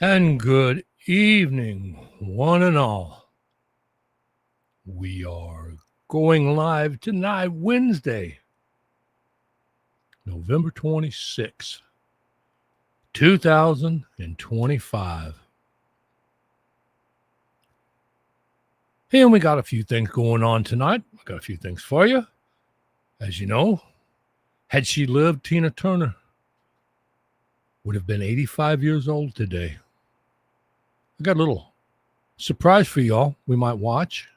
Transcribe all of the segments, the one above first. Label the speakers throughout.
Speaker 1: And good evening, one and all. We are going live tonight, Wednesday, November 26th, 2025. And we got a few things going on tonight. I got a few things for you. As you know, had she lived, Tina Turner would have been 85 years old today. I got a little surprise for y'all we might watch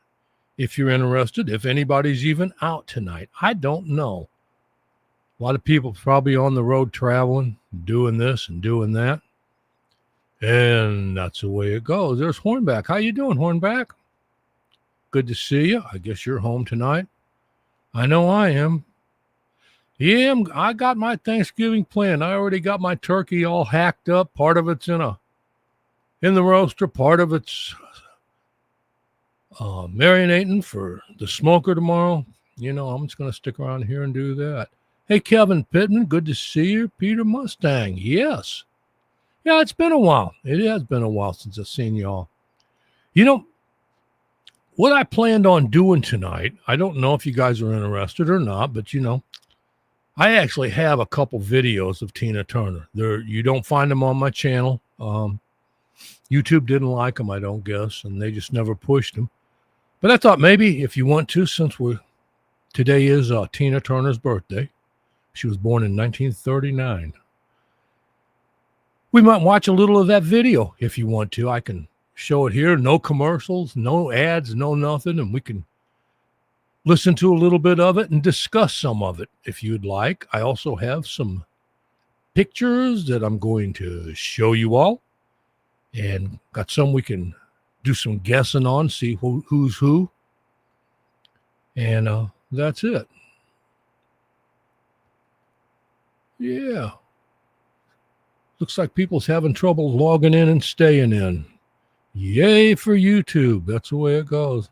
Speaker 1: if you're interested, if anybody's even out tonight. I don't know. A lot of people probably on the road traveling, doing this and doing that. And that's the way it goes. There's Hornback. How you doing, Hornback? Good to see you. I guess you're home tonight. I know I am. Yeah, I got my Thanksgiving planned. I already got my turkey all hacked up. Part of it's in the roaster. Part of it's marinating for the smoker tomorrow. You know, I'm just going to stick around here and do that. Hey, Kevin Pittman, good to see you. Peter Mustang, yes. Yeah, it's been a while. It has been a while since I've seen y'all. You know, what I planned on doing tonight, I don't know if you guys are interested or not, but, you know, I actually have a couple videos of Tina Turner. You don't find them on my channel. YouTube didn't like them, I don't guess, and they just never pushed them. But I thought maybe if you want to, since today is Tina Turner's birthday, she was born in 1939. We might watch a little of that video if you want to. I can show it here. No commercials, no ads, no nothing, and we can listen to a little bit of it and discuss some of it if you'd like. I also have some pictures that I'm going to show you all, and got some we can do some guessing on, see who's who, and that's it. Yeah. Looks like people's having trouble logging in and staying in. Yay for YouTube. That's the way it goes.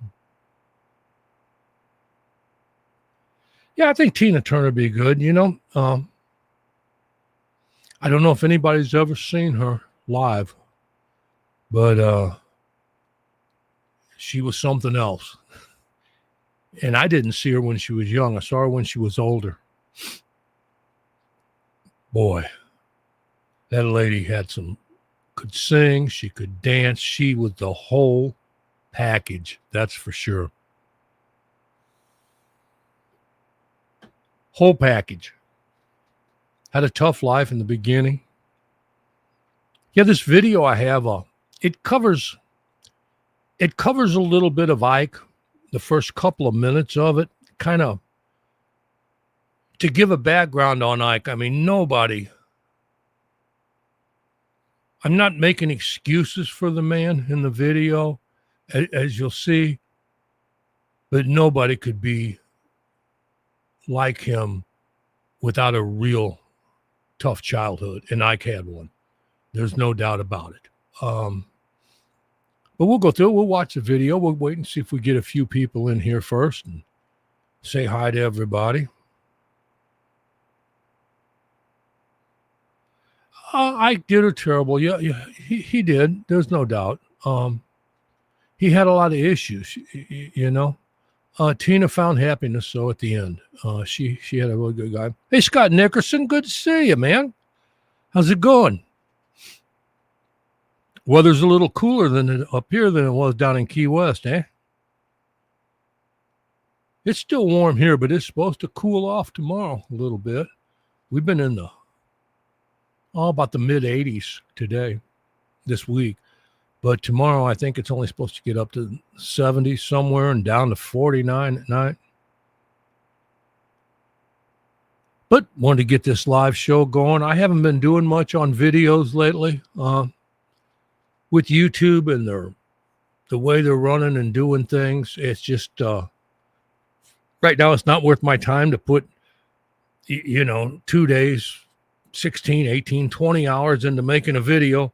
Speaker 1: Yeah, I think Tina Turner would be good. You know, I don't know if anybody's ever seen her live, but she was something else. And I didn't see her when she was young. I saw her when she was older. Boy, that lady could sing, she could dance. She was the whole package, that's for sure. Whole package. Had a tough life in the beginning. Yeah, this video I have, it covers a little bit of Ike, the first couple of minutes of it, kind of to give a background on Ike. I mean, I'm not making excuses for the man in the video, as you'll see, but nobody could be like him without a real tough childhood, and Ike had one. There's no doubt about it. But we'll go through it. We'll watch the video. We'll wait and see if we get a few people in here first and say hi to everybody. Ike did her terrible. Yeah, he did. There's no doubt. He had a lot of issues, you know. Tina found happiness, though, at the end. She had a really good guy. Hey, Scott Nickerson, good to see you, man. How's it going? Weather's a little cooler up here than it was down in Key West, eh? It's still warm here, but it's supposed to cool off tomorrow a little bit. We've been in about the mid-80s this week. But tomorrow, I think it's only supposed to get up to 70 somewhere and down to 49 at night. But wanted to get this live show going. I haven't been doing much on videos lately with YouTube and the way they're running and doing things. It's just right now it's not worth my time to put, 2 days, 16, 18, 20 hours into making a video,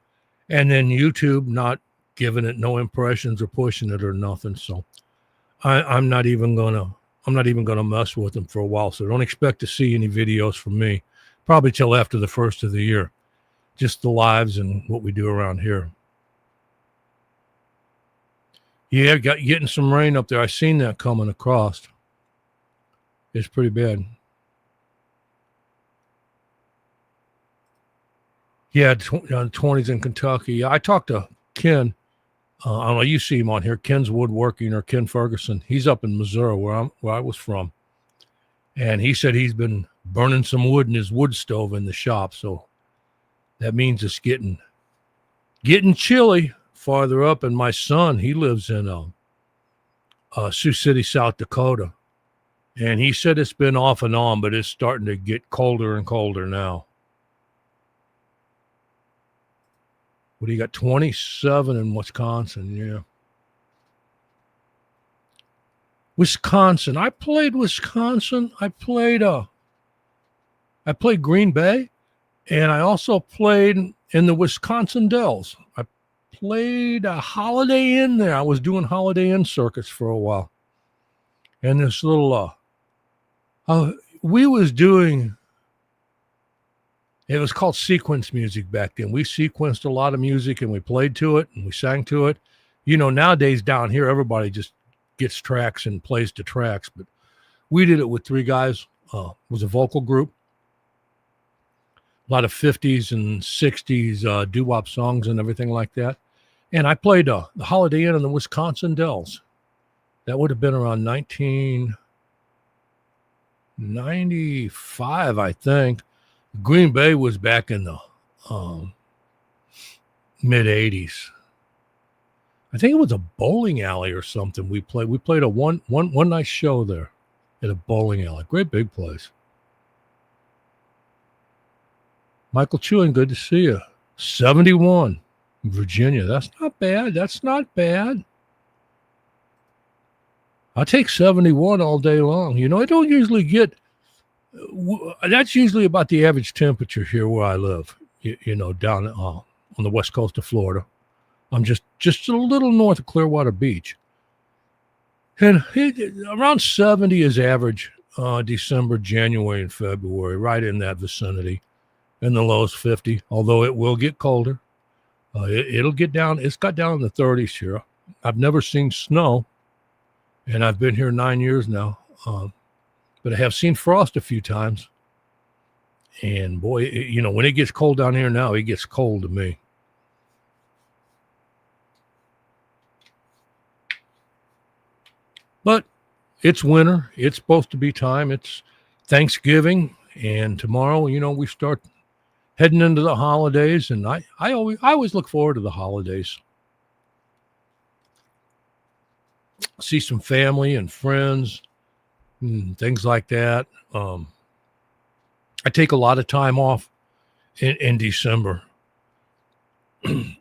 Speaker 1: and then YouTube not giving it no impressions or pushing it or nothing. So I'm not even gonna mess with them for a while. So don't expect to see any videos from me, probably till after the first of the year. just the lives and what we do around here. Yeah, getting some rain up there. I seen that coming across. It's pretty bad. Yeah, 20s in Kentucky. Yeah, I talked to Ken. I don't know. You see him on here, Ken's Woodworking or Ken Ferguson. He's up in Missouri, where I was from, and he said he's been burning some wood in his wood stove in the shop. So that means it's getting chilly farther up. And my son, he lives in Sioux City, South Dakota, and he said it's been off and on, but it's starting to get colder and colder now. What do you got? 27 in Wisconsin, yeah. Wisconsin. I played Wisconsin. I played Green Bay, and I also played in the Wisconsin Dells. I played a Holiday Inn there. I was doing Holiday Inn circuits for a while. And this little we was doing, it was called sequence music back then. We sequenced a lot of music and we played to it and we sang to it. You know, nowadays down here, everybody just gets tracks and plays to tracks. But we did it with three guys. It was a vocal group. A lot of 50s and 60s doo-wop songs and everything like that. And I played the Holiday Inn in the Wisconsin Dells. That would have been around 1995, I think. Green Bay was back in the mid 80s. I think it was a bowling alley or something. We played a one night show there at a bowling alley. Great big place. Michael Chewin, good to see you. 71, Virginia. That's not bad. That's not bad. I take 71 all day long. You know, I don't usually get. That's usually about the average temperature here where I live, you know, down on the west coast of Florida. I'm just a little north of Clearwater Beach. And around 70 is average December, January, and February, right in that vicinity. And the low is 50, although it will get colder. It'll get down. It's got down in the 30s here. I've never seen snow, and I've been here 9 years now. But I have seen frost a few times. And boy, you know, when it gets cold down here now, it gets cold to me. But it's winter. It's supposed to be time. It's Thanksgiving. And tomorrow, you know, we start heading into the holidays. And I always look forward to the holidays. See some family and friends. Things like that. I take a lot of time off in December.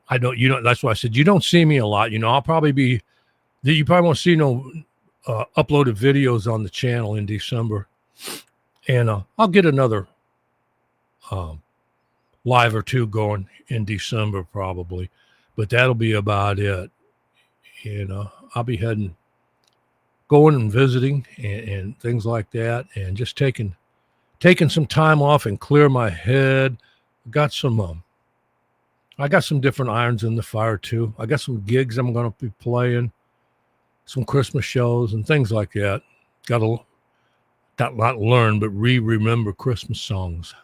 Speaker 1: I don't, you know, that's why I said you don't see me a lot. You know, you probably won't see no uploaded videos on the channel in December. And I'll get another live or two going in December probably, but that'll be about it. You know, I'll be going and visiting and things like that, and just taking some time off and clear my head. I got some different irons in the fire too. I got some gigs I'm going to be playing, some Christmas shows and things like that. Not learn, but remember Christmas songs.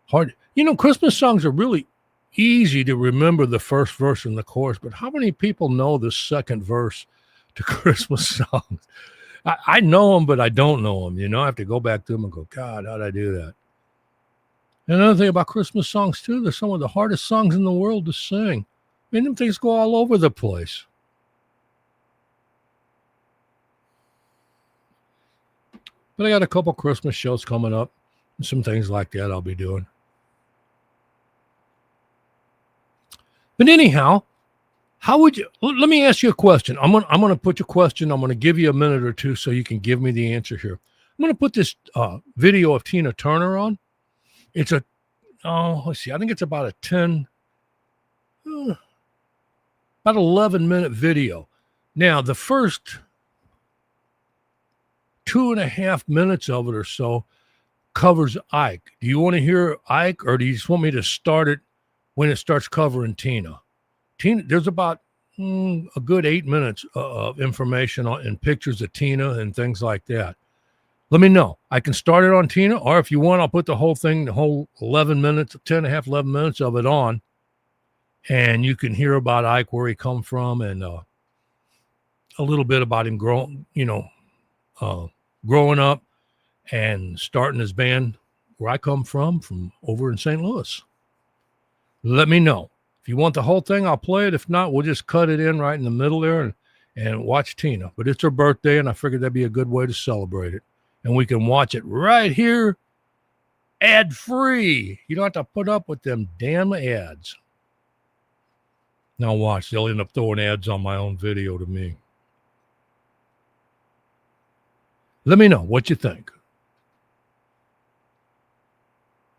Speaker 1: Hard, you know, Christmas songs are really easy to remember the first verse and the chorus, but how many people know the second verse to Christmas songs? I know them, but I don't know them. You know, I have to go back to them and go, God, how'd I do that? And another thing about Christmas songs, too, they're some of the hardest songs in the world to sing. I mean, them things go all over the place. But I got a couple Christmas shows coming up and some things like that I'll be doing. But anyhow, how would you, let me ask you a question. I'm going to put your question. I'm going to give you a minute or two so you can give me the answer here. I'm going to put this video of Tine Turner on. It's let's see. I think it's about about 11-minute video. Now, the first 2.5 minutes of it or so, covers Ike. Do you want to hear Ike, or do you just want me to start it when it starts covering Tina? Tina, there's about a good 8 minutes of information and pictures of Tina and things like that. Let me know. I can start it on Tina, or if you want, I'll put the whole thing, the whole 11 minutes, 10 and a half, 11 minutes of it on, and you can hear about Ike, where he come from, and a little bit about him growing up and starting his band where I come from over in St. Louis. Let me know. If you want the whole thing, I'll play it. If not, we'll just cut it in right in the middle there and watch Tina. But it's her birthday, and I figured that'd be a good way to celebrate it. And we can watch it right here, ad-free. You don't have to put up with them damn ads. Now watch. They'll end up throwing ads on my own video to me. Let me know what you think.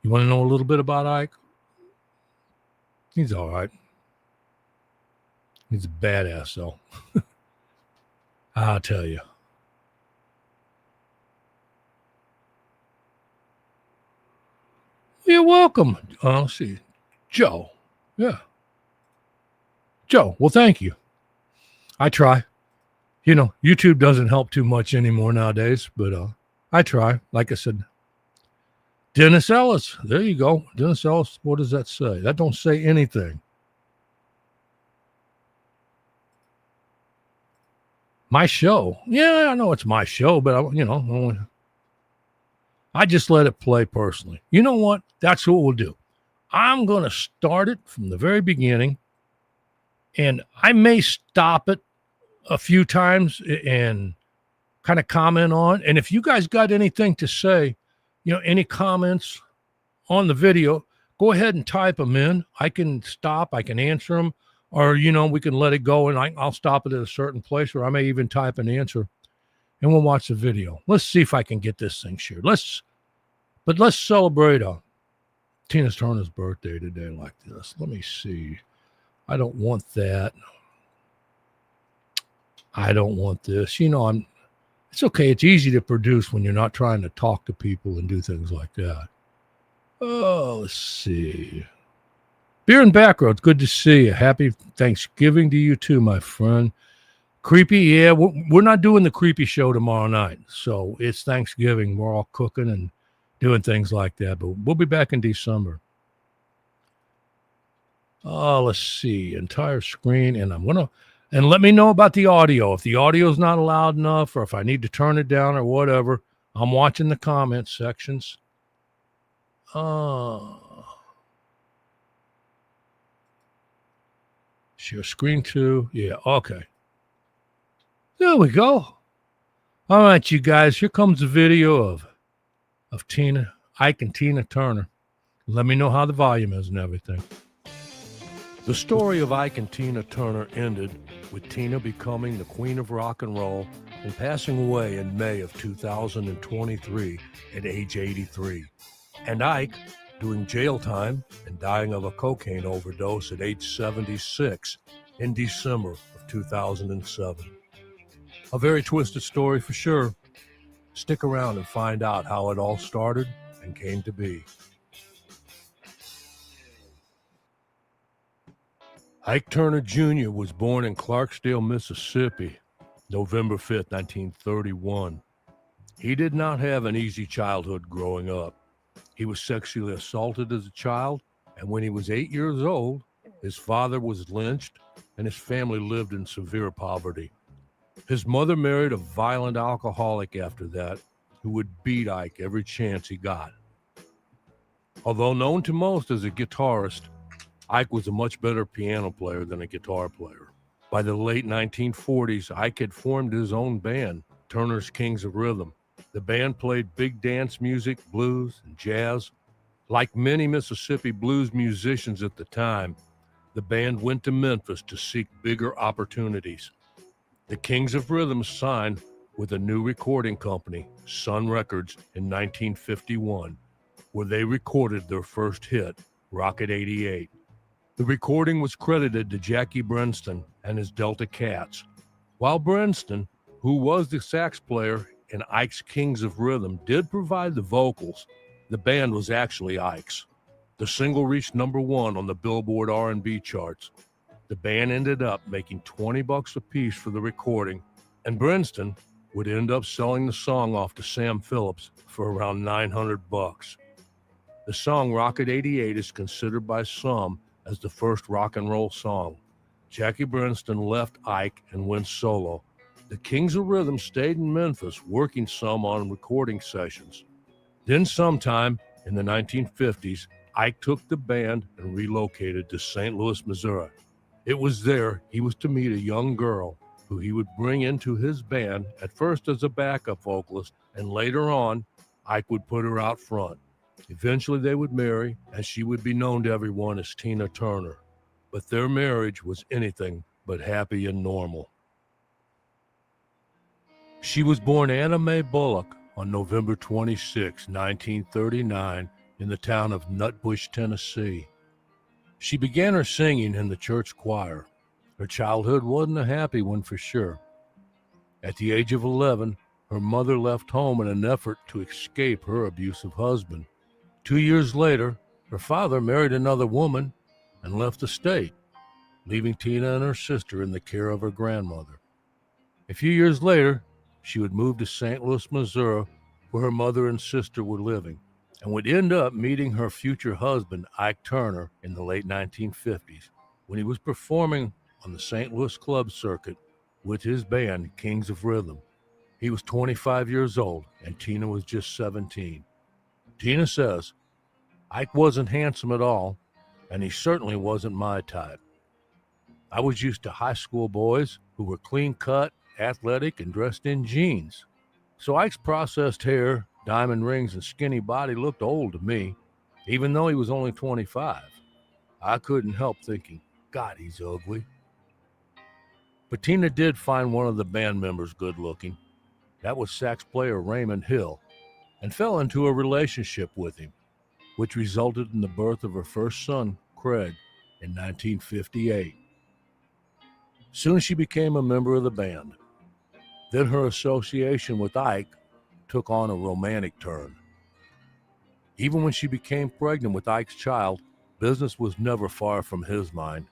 Speaker 1: You want to know a little bit about Ike? He's all right. He's a badass, though. I'll tell you. You're welcome. Let's see. Joe. Yeah. Joe, well, thank you. I try. You know, YouTube doesn't help too much anymore nowadays, but I try. Like I said, Dennis Ellis. There you go. Dennis Ellis, what does that say? That don't say anything. My show. Yeah, I know it's my show, but I just let it play personally. You know what? That's what we'll do. I'm going to start it from the very beginning, and I may stop it a few times and kind of comment on. And if you guys got anything to say, any comments on the video, go ahead and type them in. I can stop. I can answer them. Or, we can let it go, and I'll stop it at a certain place, or I may even type an answer, and we'll watch the video. Let's see if I can get this thing shared. Let's celebrate Tina Turner's birthday today like this. Let me see. I don't want that. I don't want this. It's okay. It's easy to produce when you're not trying to talk to people and do things like that. Oh, let's see. Beer and Backroads, good to see you. Happy Thanksgiving to you too, my friend. Creepy, yeah, we're not doing the creepy show tomorrow night. So it's Thanksgiving. We're all cooking and doing things like that. But we'll be back in December. Oh, let's see. Entire screen. And let me know about the audio. If the audio is not loud enough, or if I need to turn it down or whatever, I'm watching the comment sections. Share screen too. Yeah, okay. There we go. All right, you guys. Here comes the video of Ike and Tina Turner. Let me know how the volume is and everything. The story of Ike and Tina Turner ended with Tina becoming the queen of rock and roll and passing away in May of 2023 at age 83. And Ike doing jail time and dying of a cocaine overdose at age 76 in December of 2007. A very twisted story for sure. Stick around and find out how it all started and came to be. Ike Turner Jr. was born in Clarksdale, Mississippi, November 5th, 1931. He did not have an easy childhood growing up. He was sexually assaulted as a child, and when he was 8 years old, his father was lynched, and his family lived in severe poverty. His mother married a violent alcoholic after that, who would beat Ike every chance he got. Although known to most as a guitarist, Ike was a much better piano player than a guitar player. By the late 1940s, Ike had formed his own band, Turner's Kings of Rhythm. The band played big dance music, blues, and jazz. Like many Mississippi blues musicians at the time, the band went to Memphis to seek bigger opportunities. The Kings of Rhythm signed with a new recording company, Sun Records, in 1951, where they recorded their first hit, Rocket 88. The recording was credited to Jackie Brenston and his Delta Cats, while Brenston, who was the sax player in Ike's Kings of Rhythm, did provide the vocals. The band was actually Ike's. The single reached #1 on the Billboard R&B charts. The band ended up making $20 a piece for the recording, and Brinston would end up selling the song off to Sam Phillips for around $900. The song Rocket 88 is considered by some as the first rock and roll song. Jackie Brinston left Ike and went solo. The Kings of Rhythm stayed in Memphis, working some on recording sessions. Then sometime in the 1950s, Ike took the band and relocated to St. Louis, Missouri. It was there he was to meet a young girl who he would bring into his band, at first as a backup vocalist, and later on, Ike would put her out front. Eventually they would marry, and she would be known to everyone as Tine Turner. But their marriage was anything but happy and normal. She was born Anna Mae Bullock on November 26, 1939, in the town of Nutbush, Tennessee. She began her singing in the church choir. Her childhood wasn't a happy one for sure. At the age of 11, her mother left home in an effort to escape her abusive husband. 2 years later, her father married another woman and left the state, leaving Tina and her sister in the care of her grandmother. A few years later, she would move to St. Louis, Missouri, where her mother and sister were living, and would end up meeting her future husband, Ike Turner, in the late 1950s, when he was performing on the St. Louis club circuit with his band, Kings of Rhythm. He was 25 years old, and Tina was just 17. Tina says, Ike wasn't handsome at all, and he certainly wasn't my type. I was used to high school boys who were clean-cut, athletic, and dressed in jeans. So Ike's processed hair, diamond rings, and skinny body looked old to me, even though he was only 25. I couldn't help thinking, God, he's ugly. But Tina did find one of the band members good-looking. That was sax player Raymond Hill, and fell into a relationship with him, which resulted in the birth of her first son, Craig, in 1958. Soon she became a member of the band. Then her association with Ike took on a romantic turn. Even when she became pregnant with Ike's child, business was never far from his mind.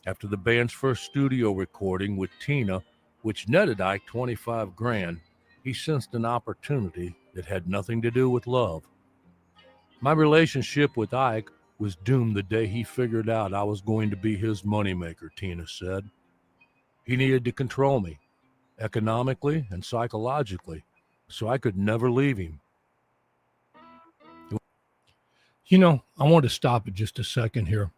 Speaker 1: After the band's first studio recording with Tina, which netted Ike $25,000, he sensed an opportunity that had nothing to do with love. My relationship with Ike was doomed the day he figured out I was going to be his moneymaker, Tina said. He needed to control me, economically and psychologically, so I could never leave him. You know, I want to stop it just a second here.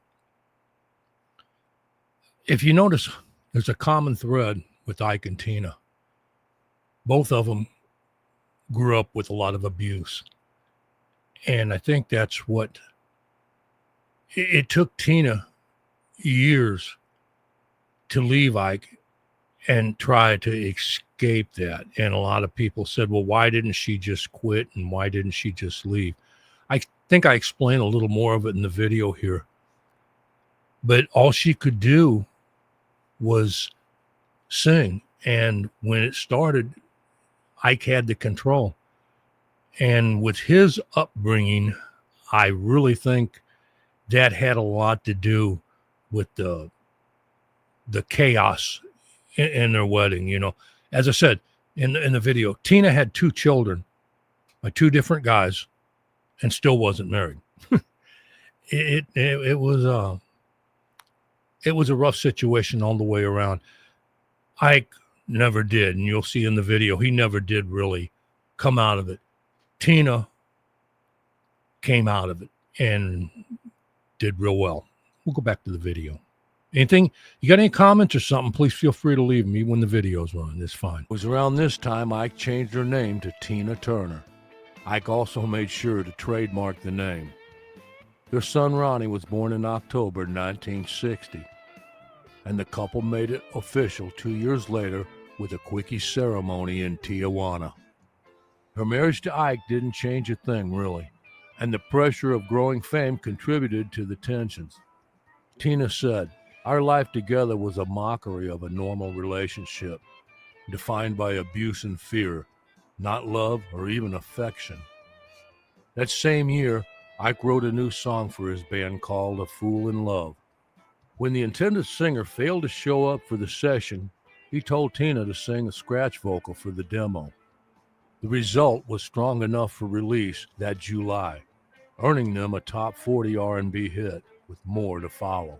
Speaker 1: If you notice, there's a common thread with Ike and Tina. Both of them grew up with a lot of abuse. And I think that's what it took Tina years to leave Ike and try to escape that. And a lot of people said, well, why didn't she just quit and why didn't she just leave? I think I explained a little more of it in the video here. But all she could do was sing. And when it started, Ike had the control. And with his upbringing, I really think that had a lot to do with the chaos in their wedding. You know, as I said in the video, Tina had 2 children by 2 different guys and still wasn't married. It was a rough situation all the way around. Ike never did, and you'll see in the video, he never did really come out of it. Tina came out of it and did real well. We'll go back to the video. Anything, you got any comments or something, please feel free to leave them, even when the video's running. It's fine. It was around this time Ike changed her name to Tina Turner. Ike also made sure to trademark the name. Their son Ronnie was born in October 1960, and the couple made it official 2 years later with a quickie ceremony in Tijuana. Her marriage to Ike didn't change a thing, really, and the pressure of growing fame contributed to the tensions. Tina said, our life together was a mockery of a normal relationship, defined by abuse and fear, not love or even affection. That same year, Ike wrote a new song for his band called A Fool in Love. When the intended singer failed to show up for the session, he told Tina to sing a scratch vocal for the demo. The result was strong enough for release that July, earning them a top 40 R&B hit with more to follow.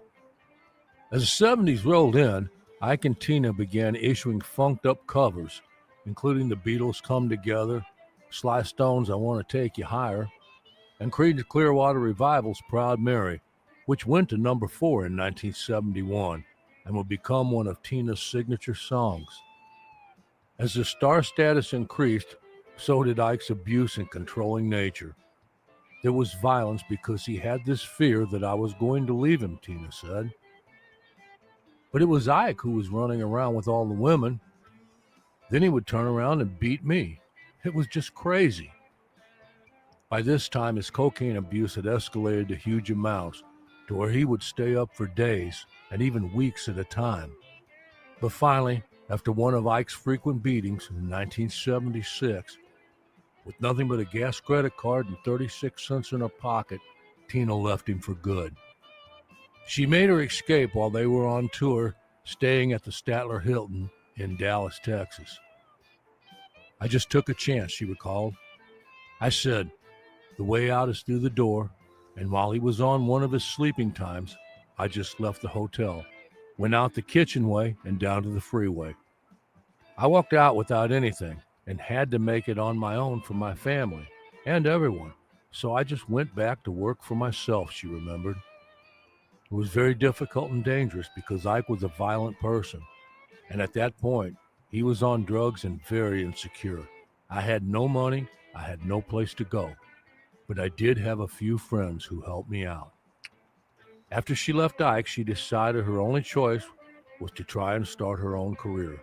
Speaker 1: As the 70s rolled in, Ike and Tina began issuing funked-up covers, including the Beatles' Come Together, Sly Stone's I Want to Take You Higher, and Creedence Clearwater Revival's Proud Mary, which went to number 4 in 1971 and would become one of Tina's signature songs. As the star status increased, so did Ike's abuse and controlling nature. There was violence because he had this fear that I was going to leave him, Tina said. But it was Ike who was running around with all the women. Then he would turn around and beat me. It was just crazy. By this time, his cocaine abuse had escalated to huge amounts, to where he would stay up for days and even weeks at a time. But finally, after one of Ike's frequent beatings in 1976, with nothing but a gas credit card and 36 cents in her pocket, Tina left him for good. She made her escape while they were on tour, staying at the Statler Hilton in Dallas, Texas. I just took a chance, she recalled. I said, the way out is through the door, and while he was on one of his sleeping times, I just left the hotel, went out the kitchen way and down to the freeway. I walked out without anything and had to make it on my own for my family and everyone, so I just went back to work for myself, she remembered. It was very difficult and dangerous because Ike was a violent person, and at that point, he was on drugs and very insecure. I had no money, I had no place to go, but I did have a few friends who helped me out. After she left Ike, she decided her only choice was to try and start her own career.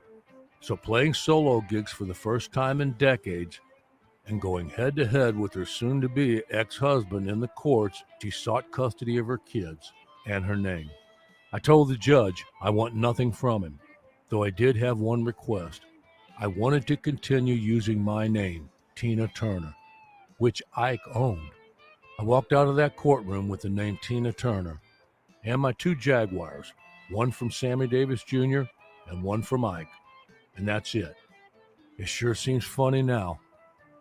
Speaker 1: So playing solo gigs for the first time in decades and going head-to-head with her soon-to-be ex-husband in the courts, she sought custody of her kids and her name. I told the judge I want nothing from him, though I did have one request. I wanted to continue using my name, Tina Turner, which Ike owned. I walked out of that courtroom with the name Tina Turner and my 2 Jaguars, one from Sammy Davis Jr. and one from Ike, and that's it. It sure seems funny now.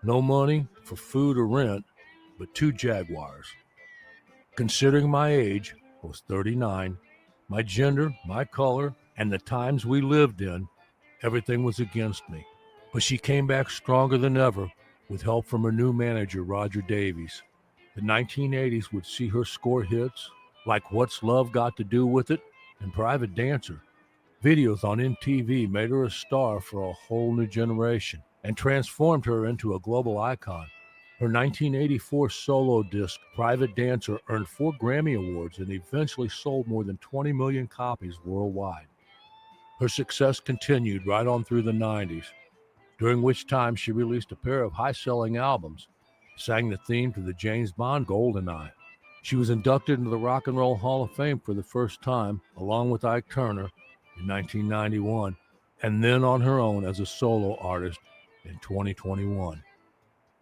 Speaker 1: No money for food or rent, but 2 Jaguars. Considering my age, I was 39, my gender, my color, and the times we lived in, everything was against me. But she came back stronger than ever with help from her new manager, Roger Davies. The 1980s would see her score hits like What's Love Got to Do with It and Private Dancer. Videos on MTV made her a star for a whole new generation and transformed her into a global icon. Her 1984 solo disc, Private Dancer, earned 4 Grammy Awards and eventually sold more than 20 million copies worldwide. Her success continued right on through the 90s, during which time she released a pair of high-selling albums, sang the theme to the James Bond GoldenEye. She was inducted into the Rock and Roll Hall of Fame for the first time, along with Ike Turner, in 1991, and then on her own as a solo artist in 2021.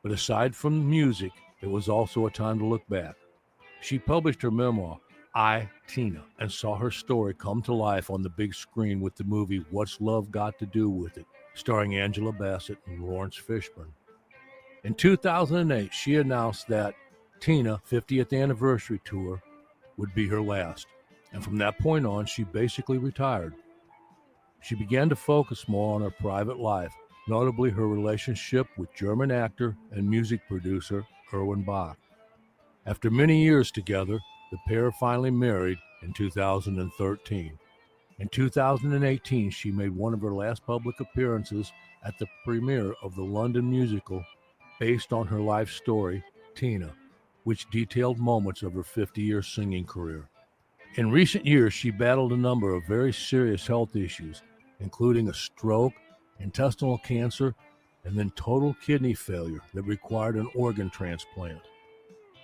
Speaker 1: But aside from music, it was also a time to look back. She published her memoir, I, Tina, and saw her story come to life on the big screen with the movie What's Love Got to Do with It, starring Angela Bassett and Lawrence Fishburne. In 2008, she announced that Tina 50th Anniversary Tour would be her last, and from that point on, she basically retired. She began to focus more on her private life, notably her relationship with German actor and music producer Erwin Bach. After many years together, the pair finally married in 2013. In 2018, she made one of her last public appearances at the premiere of the London musical based on her life story, Tina, which detailed moments of her 50-year singing career. In recent years, she battled a number of very serious health issues, including a stroke, intestinal cancer, and then total kidney failure that required an organ transplant.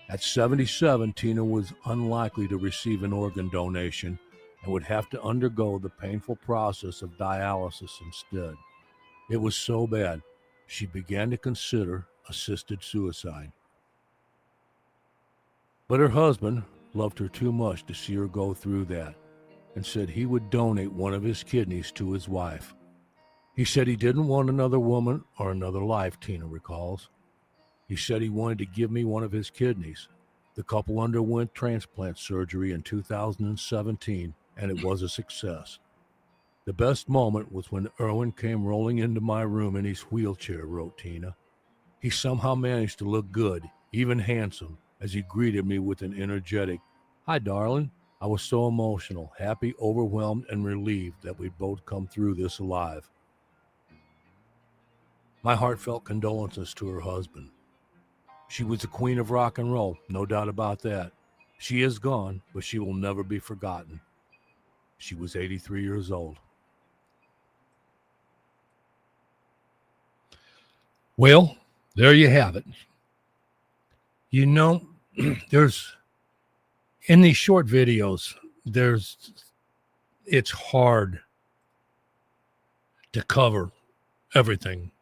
Speaker 1: At 77, Tina was unlikely to receive an organ donation and would have to undergo the painful process of dialysis instead. It was so bad, she began to consider assisted suicide. But her husband loved her too much to see her go through that and said he would donate one of his kidneys to his wife. He said he didn't want another woman or another life, Tina recalls. He said he wanted to give me one of his kidneys. The couple underwent transplant surgery in 2017, and it was a success. The best moment was when Erwin came rolling into my room in his wheelchair, wrote Tina. He somehow managed to look good, even handsome, as he greeted me with an energetic, "Hi, darling." I was so emotional, happy, overwhelmed, and relieved that we'd both come through this alive. My heartfelt condolences to her husband. She was the queen of rock and roll, no doubt about that. She is gone, but she will never be forgotten. She was 83 years old. Well, there you have it. You know, there's in these short videos, it's hard to cover everything,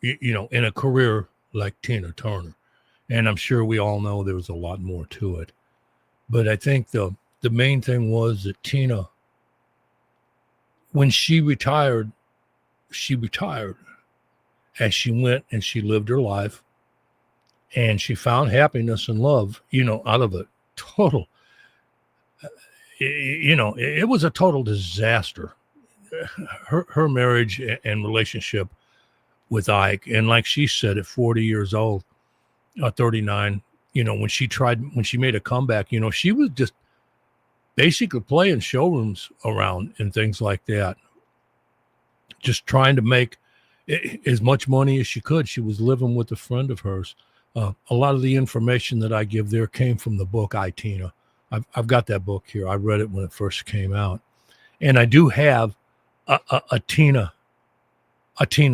Speaker 1: in a career like Tina Turner. And I'm sure we all know there was a lot more to it. But I think the main thing was that Tina, when she retired as she went and she lived her life and she found happiness and love, out of a total, it was a total disaster. Her marriage and relationship with Ike. And like she said, at 40 years old, 39, when she made a comeback, she was just basically playing showrooms around and things like that. Just trying to make as much money as she could. She was living with a friend of hers. A lot of the information that I give there came from the book, I, Tina. I've got that book here. I read it when it first came out. And I do have a Tina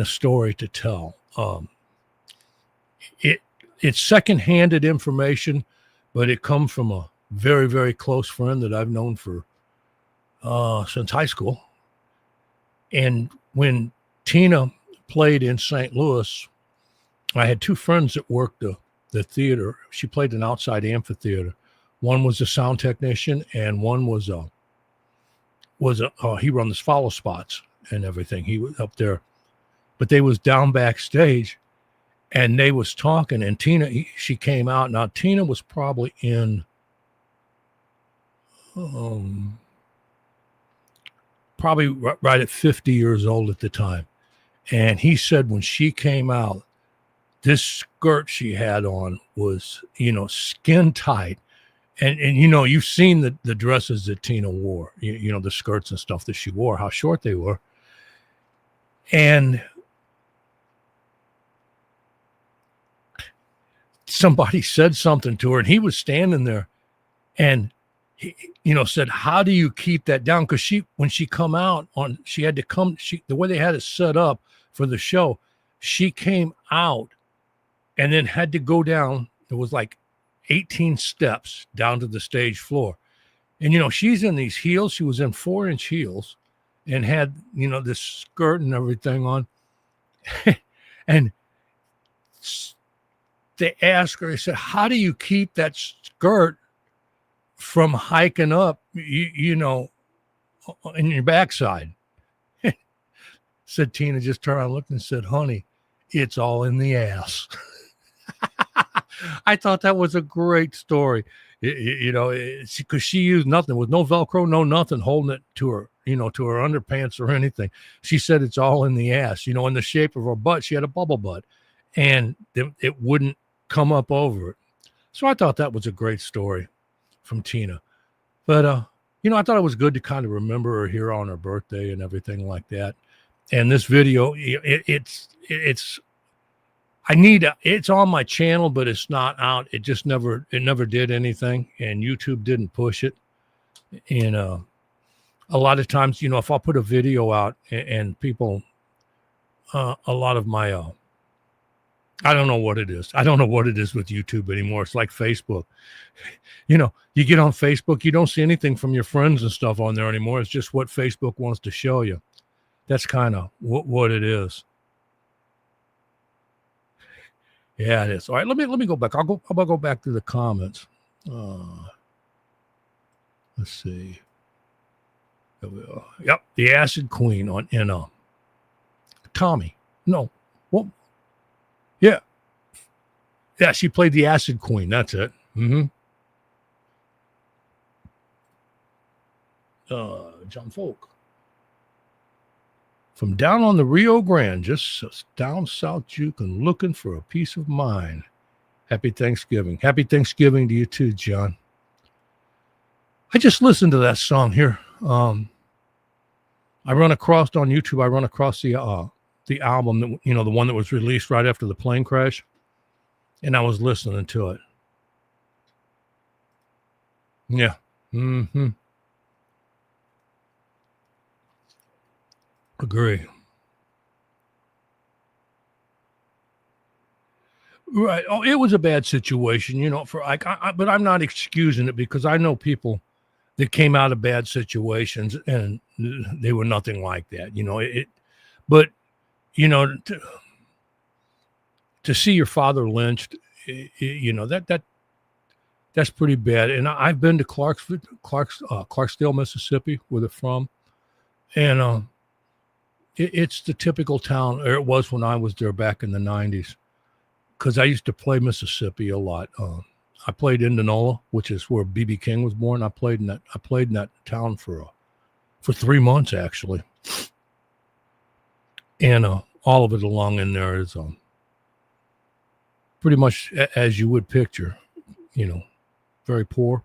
Speaker 1: story to tell. It's second-handed information, but it comes from a very, very close friend that I've known for since high school. And when Tina played in St. Louis, I had two friends that worked the theater. She played an outside amphitheater. One was a sound technician, and one was he run the follow spots and everything. He was up there, but they was down backstage, and they was talking. And Tina, she came out. Now Tina was probably in probably right at 50 years old at the time. And he said when she came out, this skirt she had on was, skin tight. And you've seen the dresses that Tina wore, the skirts and stuff that she wore, how short they were. And somebody said something to her, and he was standing there, and he, said, "How do you keep that down?" Because when she come out she had to come. The way they had it set up for the show, she came out and then had to go down. There was like 18 steps down to the stage floor, and she's in these heels. She was in 4-inch heels, and had this skirt and everything on, and they asked her, they said, "How do you keep that skirt from hiking up, in your backside?" Said Tina just turned around, looked, and said, "Honey, it's all in the ass." I thought that was a great story, because she used nothing, with no Velcro, no nothing holding it to her, to her underpants or anything. She said it's all in the ass, in the shape of her butt. She had a bubble butt, and it wouldn't come up over it. So I thought that was a great story from Tina. But, I thought it was good to kind of remember her here on her birthday and everything like that. And this video, it's on my channel, but it's not out. It just never did anything, and YouTube didn't push it. And a lot of times, if I put a video out and people, a lot of my, I don't know what it is. I don't know what it is with YouTube anymore. It's like Facebook. You get on Facebook, you don't see anything from your friends and stuff on there anymore. It's just what Facebook wants to show you. That's kind of what it is. Yeah, it is. All right, let me go back. I'll go back to the comments. Let's see. There we are. Yep, the Acid Queen on Tommy. No, well, yeah, yeah. She played the Acid Queen. That's it. Mm-hmm. John Folk. From down on the Rio Grande, just down South Juke and looking for a peace of mind. Happy Thanksgiving. Happy Thanksgiving to you too, John. I just listened to that song here. I run across on YouTube. I run across the album that the one that was released right after the plane crash, and I was listening to it. Yeah. Mm-hmm. Agree. Right. Oh, it was a bad situation, for like, but I'm not excusing it because I know people that came out of bad situations and they were nothing like that. But to see your father lynched, that's pretty bad. And I've been to Clarksdale, Mississippi, where they're from, and it's the typical town, or it was when I was there back in the '90s. Because I used to play Mississippi a lot. I played Indianola, which is where B.B. King was born. I played in that town for 3 months actually, and all of it along in there is pretty much as you would picture, very poor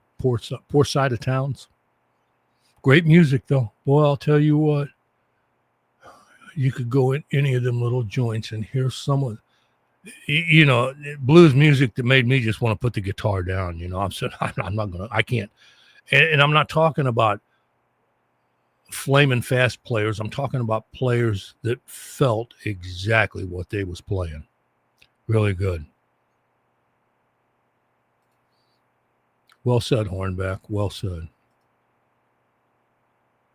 Speaker 1: side of towns. Great music though. Boy, I'll tell you what. You could go in any of them little joints and hear someone. Blues music that made me just want to put the guitar down. I can't. And I'm not talking about flaming fast players. I'm talking about players that felt exactly what they was playing. Really good. Well said, Hornback. Well said.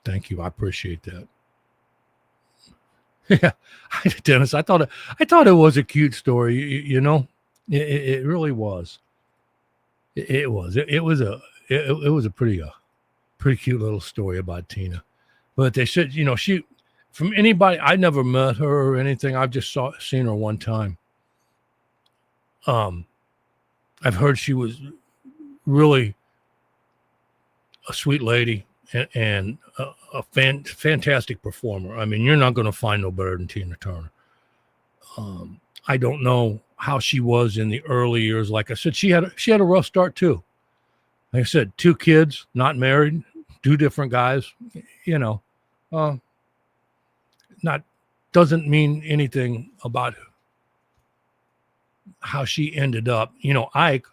Speaker 1: Thank you. I appreciate that. Yeah, Dennis. I thought it was a cute story. It really was. It was. It was a pretty cute little story about Tina. But they said, she, from anybody, I never met her or anything. I've just seen her one time. I've heard she was really a sweet lady and a fantastic performer. I mean, you're not going to find no better than Tina Turner. I don't know how she was in the early years. Like I said, she had a rough start too. Like I said, 2 kids, not married, 2 different guys. Not doesn't mean anything about how she ended up. Ike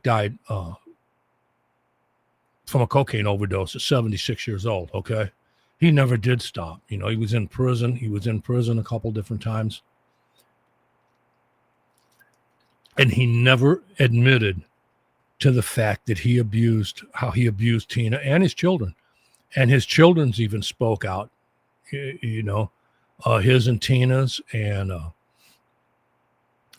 Speaker 1: died from a cocaine overdose at 76 years old. Okay. He never did stop. He was in prison. He was in prison a couple different times. And he never admitted to the fact that how he abused Tina and his children. And his children's even spoke out, his and Tina's, and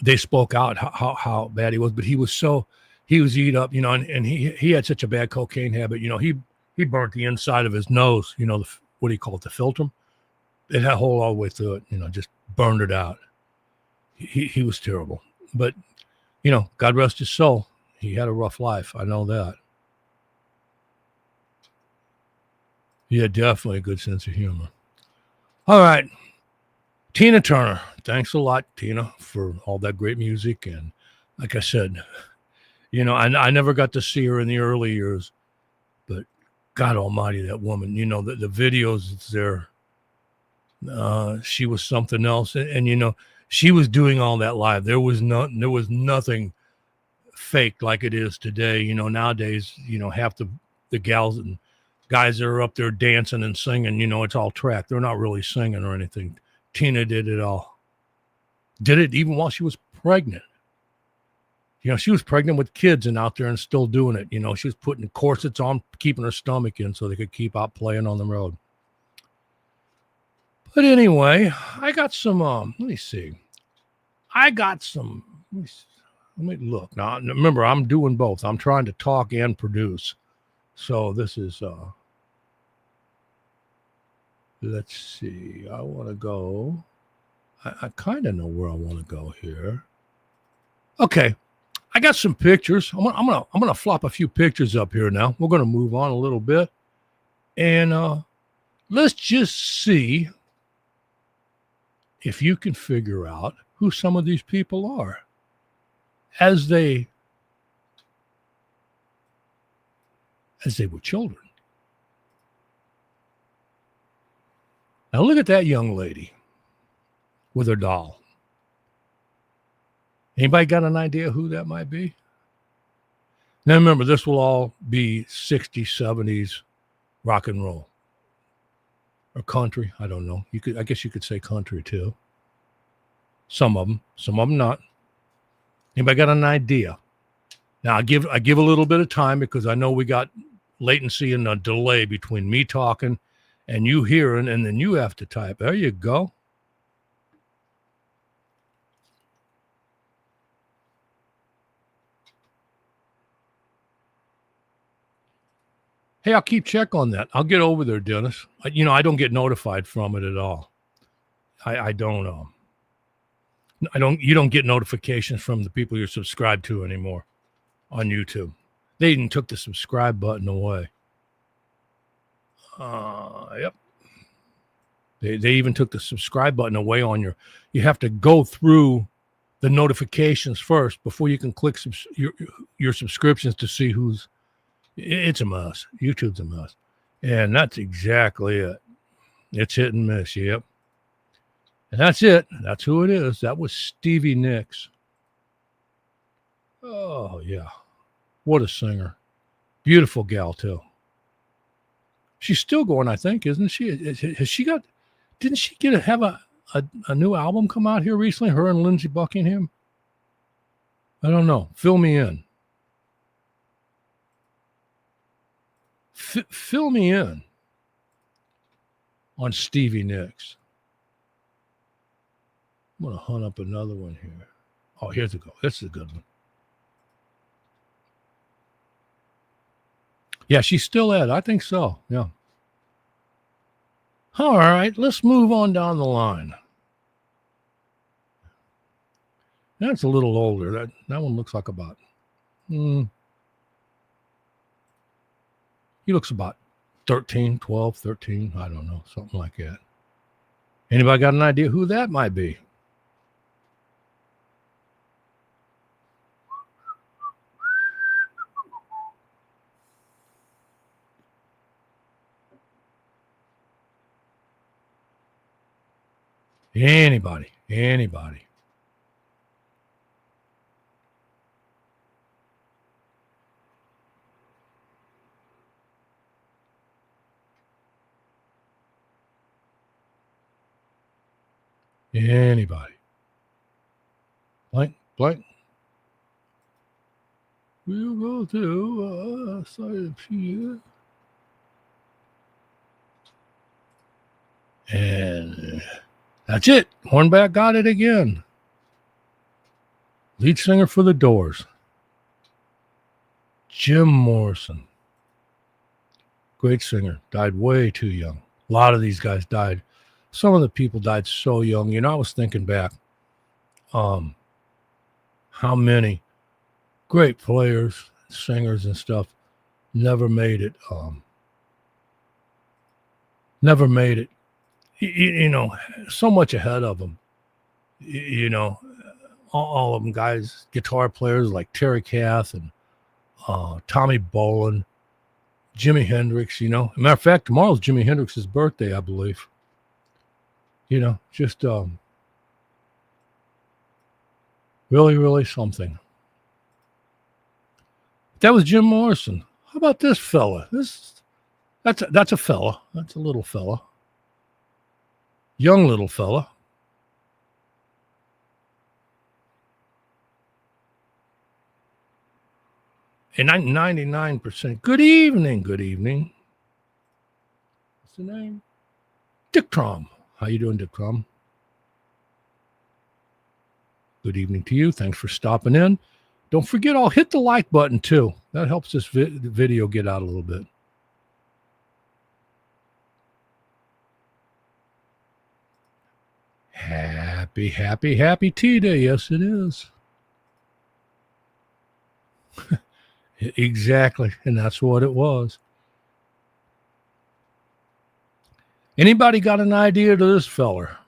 Speaker 1: they spoke out how bad he was. But he was eat up, and he had such a bad cocaine habit. He burnt the inside of his nose, what do you call it, the filter? It had a hole all the way through it, just burned it out. He was terrible. But, God rest his soul. He had a rough life. I know that. He had definitely a good sense of humor. All right. Tina Turner. Thanks a lot, Tina, for all that great music. And like I said, I never got to see her in the early years, but God almighty, that woman, the videos it's there. She was something else. And she was doing all that live. There was nothing fake like it is today. Nowadays, half the gals and guys that are up there dancing and singing, it's all track. They're not really singing or anything. Tina did it all. Did it even while she was pregnant. She was pregnant with kids and out there and still doing it. She was putting corsets on, keeping her stomach in so they could keep out playing on the road. But anyway, I got some, let me see. Let me look. Now, remember, I'm doing both. I'm trying to talk and produce. So this is, let's see. I want to go. I kind of know where I want to go here. Okay. I got some pictures. I'm gonna flop a few pictures up here now. We're gonna move on a little bit. And let's just see if you can figure out who some of these people are as they were children. Now look at that young lady with her doll. Anybody got an idea who that might be? Now remember, this will all be 60s, 70s rock and roll. Or country, I don't know. I guess you could say country too. Some of them not. Anybody got an idea? Now I give a little bit of time because I know we got latency and a delay between me talking and you hearing, and then you have to type. There you go. Hey, I'll keep check on that. I'll get over there, Dennis. I don't get notified from it at all. I don't. You don't get notifications from the people you're subscribed to anymore on YouTube. They even took the subscribe button away. Yep. They even took the subscribe button away on you have to go through the notifications first before you can click your subscriptions to see who's. It's a mess. YouTube's a mess. And that's exactly it. It's hit and miss. Yep. And that's it. That's who it is. That was Stevie Nicks. Oh, yeah. What a singer. Beautiful gal, too. She's still going, I think, isn't she? Has she got, didn't she have a new album come out here recently? Her and Lindsey Buckingham? I don't know. Fill me in. Fill me in on Stevie Nicks. I'm going to hunt up another one here. Oh, here's a go. This is a good one. Yeah, she's still at it. I think so. Yeah. All right, let's move on down the line. That's a little older. That one looks like about. He looks about 13, 12, 13. I don't know. Something like that. Anybody got an idea who that might be? Anybody. Blank. We'll go to side here. And that's it. Hornback got it again. Lead singer for the Doors. Jim Morrison. Great singer. Died way too young. A lot of these guys died. Some of the people died so young. I was thinking back. How many great players, singers and stuff never made it. Never made it. So much ahead of them. All of them guys, guitar players like Terry Kath and Tommy Bolin, Jimi Hendrix. As a matter of fact, tomorrow's Jimi Hendrix's birthday, I believe. Just really, really something. That was Jim Morrison. How about this fella? That's a fella. That's a little fella. Young little fella. And 99%. Good evening. What's the name? Dick Trom. How you doing, Dick Trom? Good evening to you. Thanks for stopping in. Don't forget, I'll hit the like button too. That helps this video get out a little bit. Happy, happy, happy Tea Day. Yes, it is. Exactly. And that's what it was. Anybody got an idea to this feller?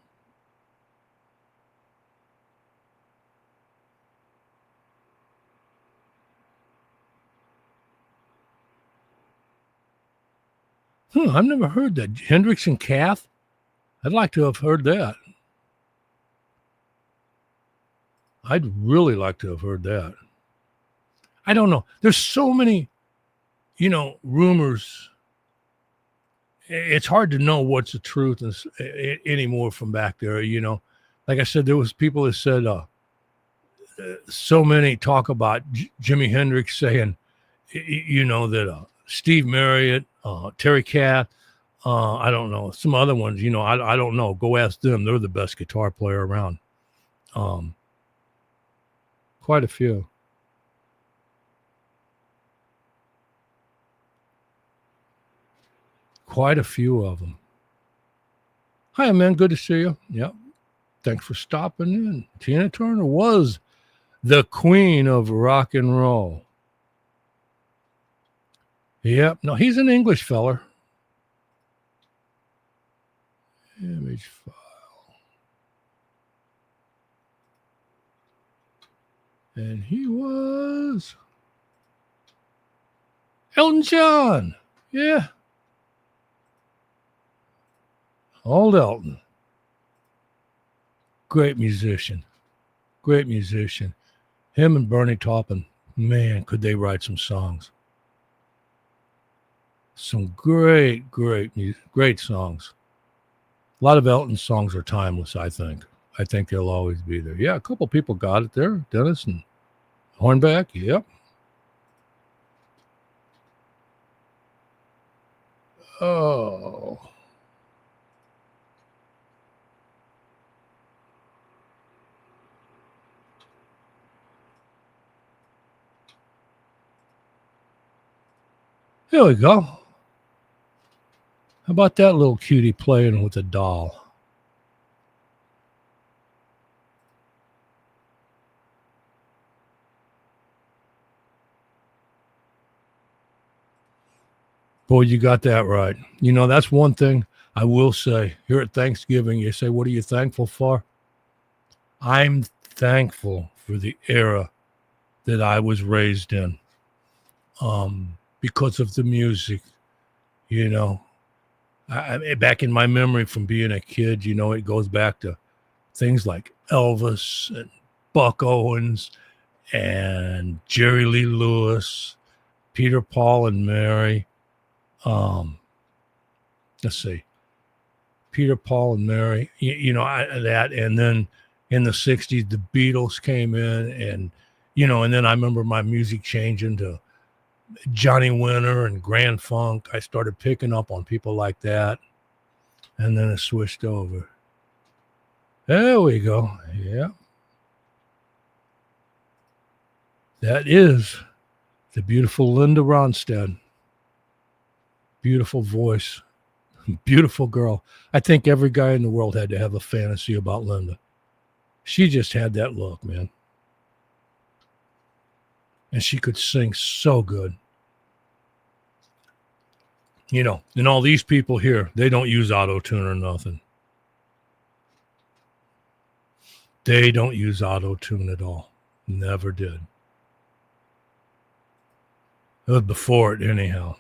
Speaker 1: I've never heard that. Hendrix and Kath? I'd like to have heard that. I'd really like to have heard that. I don't know. There's so many, rumors. It's hard to know what's the truth anymore from back there. Like I said, there was people that said so many talk about Jimi Hendrix saying, that Steve Marriott, Terry Kath, I don't know, some other ones. I don't know. Go ask them. They're the best guitar player around. Quite a few. Quite a few of them. Hi, man. Good to see you. Yep. Thanks for stopping in. Tina Turner was the queen of rock and roll. Yep. No, he's an English feller. Image file. And he was Elton John. Yeah. Old Elton. Great musician. Great musician. Him and Bernie Taupin, man, could they write some songs. Some great songs. A lot of Elton songs are timeless, I think. I think they'll always be there. Yeah, a couple people got it there. Dennis and Hornback, yep. Oh. There we go. How about that little cutie playing with a doll? Boy, you got that right. That's one thing I will say. Here at Thanksgiving, you say, what are you thankful for? I'm thankful for the era that I was raised in. Because of the music, back in my memory from being a kid, it goes back to things like Elvis and Buck Owens and Jerry Lee Lewis, Peter, Paul, and Mary. Let's see, Peter, Paul, and Mary, that. And then in the 60s, the Beatles came in and then I remember my music changing to Johnny Winter and Grand Funk. I started picking up on people like that. And then it switched over. There we go. Yeah. That is the beautiful Linda Ronstadt. Beautiful voice. Beautiful girl. I think every guy in the world had to have a fantasy about Linda. She just had that look, man. And she could sing so good. And all these people here, they don't use auto-tune or nothing. They don't use auto-tune at all. Never did. It was before it anyhow.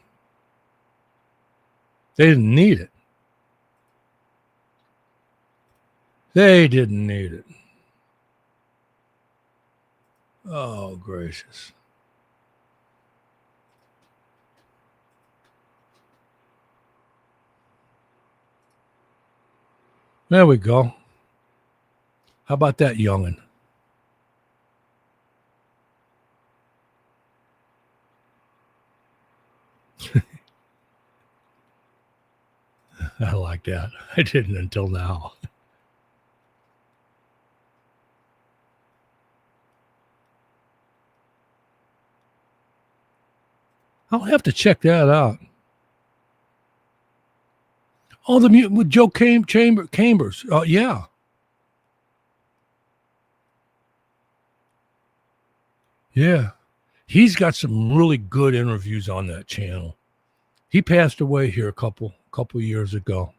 Speaker 1: They didn't need it. They didn't need it. Oh, gracious. There we go. How about that youngin'? I like that. I didn't until now. I'll have to check that out. Oh, with Joe Chambers. Yeah. Yeah. He's got some really good interviews on that channel. He passed away here a couple years ago.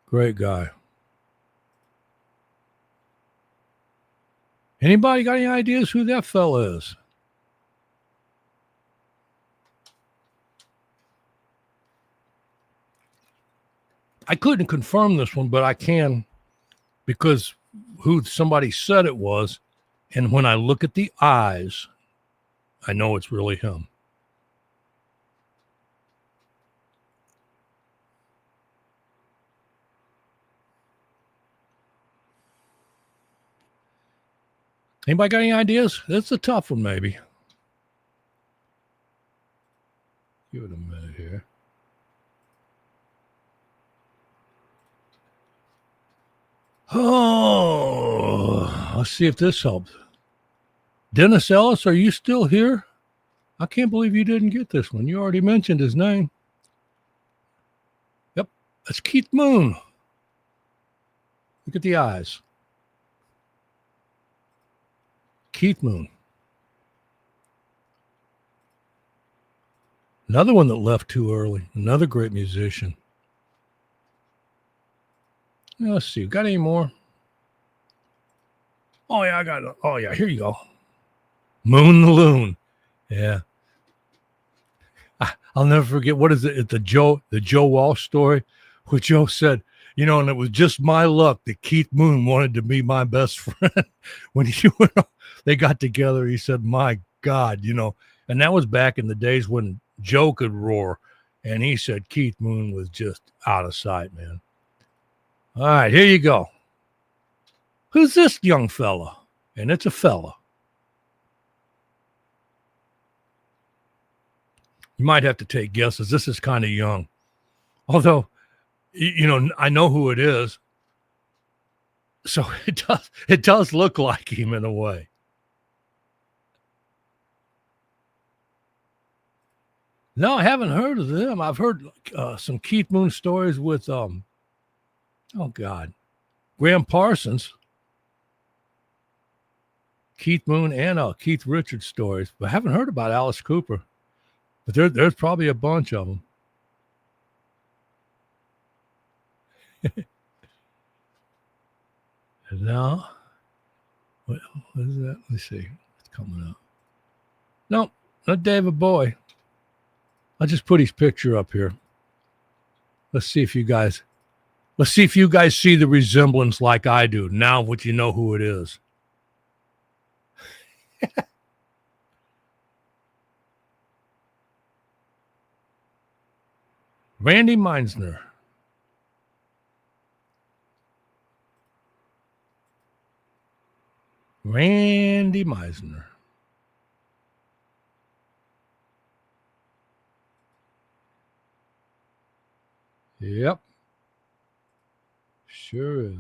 Speaker 1: Great guy. Anybody got any ideas who that fella is? I couldn't confirm this one, but I can because who somebody said it was. And when I look at the eyes, I know it's really him. Anybody got any ideas? It's a tough one, maybe. Give it a minute here. Oh, let's see if this helps. Dennis Ellis, are you still here? I can't believe you didn't get this one. You already mentioned his name. Yep, that's Keith Moon. Look at the eyes. Keith Moon. Another one that left too early. Another great musician. Let's see. Got any more? Oh, yeah, I got it. Oh, yeah, here you go. Moon the Loon. Yeah. I'll never forget. What is it? It's the Joe Walsh story where Joe said, and it was just my luck that Keith Moon wanted to be my best friend. When they got together, he said, my God, and that was back in the days when Joe could roar. And he said Keith Moon was just out of sight, man. All right, here you go. Who's this young fella? And it's a fella. You might have to take guesses. This is kind of young. Although, I know who it is. So it does look like him in a way. No, I haven't heard of them. I've heard some Keith Moon stories with, Graham Parsons. Keith Moon and Keith Richards stories. But I haven't heard about Alice Cooper. But there's probably a bunch of them. And now, what is that? Let me see. It's coming up. No, not David Bowie. I'll just put his picture up here. Let's see if you guys see the resemblance like I do. Now what you know who it is. Randy Meisner. Randy Meisner. Yep. Sure is.